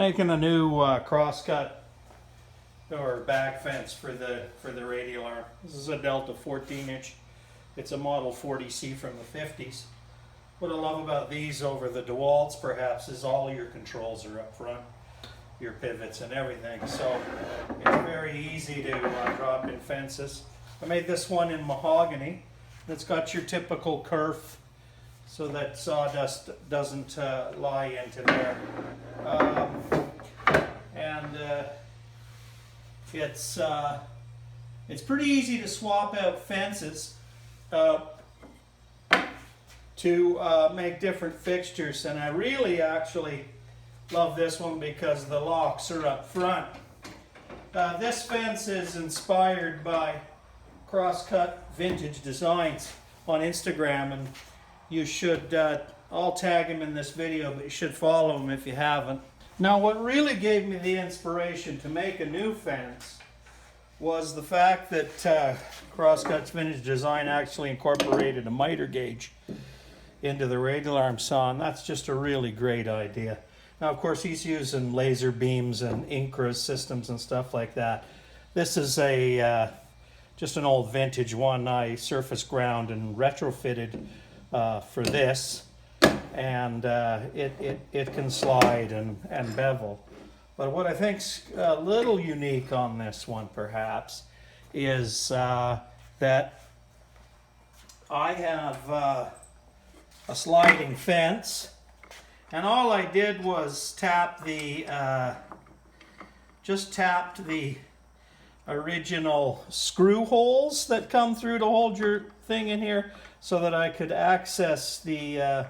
Making a new cross-cut or back fence for the radial arm. This is a Delta 14-inch. It's a Model 40C from the 50s. What I love about these over the DeWalt's perhaps is all your controls are up front, your pivots and everything. So it's very easy to drop in fences. I made this one in mahogany. It's got your typical kerf so that sawdust doesn't lie into there. It's pretty easy to swap out fences to make different fixtures, and I really actually love this one because the locks are up front. This fence is inspired by Crosscut Vintage Designs on Instagram, and you should, I'll tag him in this video, but you should follow him if you haven't. Now, what really gave me the inspiration to make a new fence was the fact that Crosscut's Vintage Design actually incorporated a miter gauge into the radial arm saw, and that's just a really great idea. Now, of course, he's using laser beams and Incra systems and stuff like that. This is a just an old vintage one I surface ground and retrofitted for this, and it can slide and bevel. But what I think's a little unique on this one perhaps is that I have a sliding fence, and all I did was tapped the original screw holes that come through to hold your thing in here, so that I could access the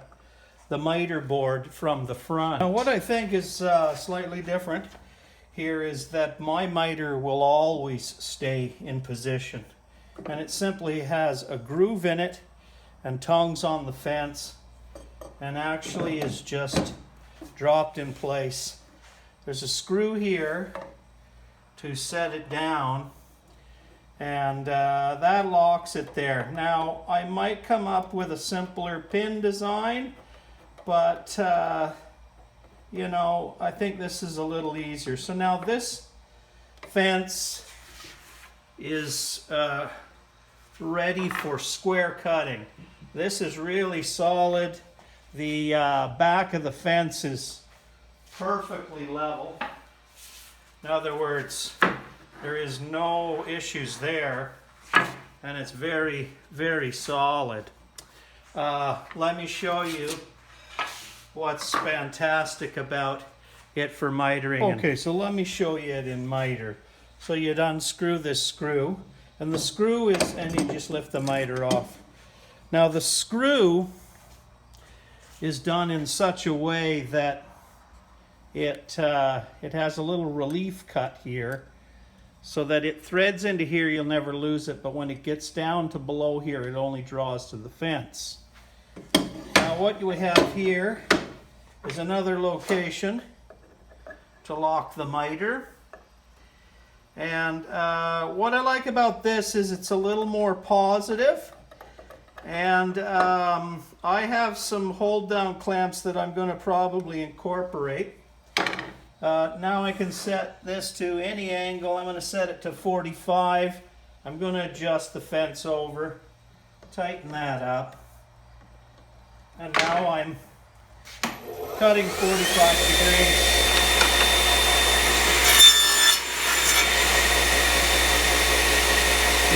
miter board from the front. Now, what I think is slightly different here is that my miter will always stay in position, and it simply has a groove in it and tongues on the fence, and actually is just dropped in place. There's a screw here to set it down, and that locks it there. Now, I might come up with a simpler pin design, but you know, I think this is a little easier. So now this fence is ready for square cutting. This is really solid. The back of the fence is perfectly level. In other words, there is no issues there, and it's very, very solid. Let me show you what's fantastic about it for mitering. Okay, so let me show you it in miter. So you'd unscrew this screw, and the screw is, and you just lift the miter off. Now the screw is done in such a way that it has a little relief cut here, so that it threads into here, you'll never lose it, but when it gets down to below here, it only draws to the fence. Now what we have here is another location to lock the miter, and what I like about this is it's a little more positive, and I have some hold down clamps that I'm going to probably incorporate. Now I can set this to any angle. I'm going to set it to 45. I'm going to adjust the fence over, tighten that up, and now I'm cutting 45 degrees.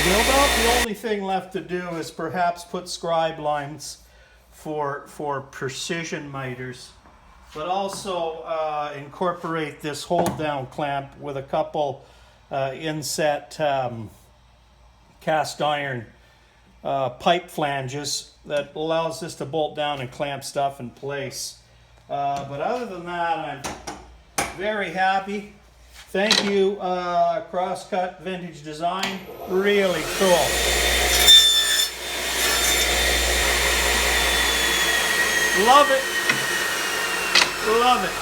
About the only thing left to do is perhaps put scribe lines for precision miters, but also incorporate this hold down clamp with a couple inset cast iron pipe flanges that allows this to bolt down and clamp stuff in place. But other than that, I'm very happy. Thank you, Crosscut Vintage Design. Really cool. Love it. Love it.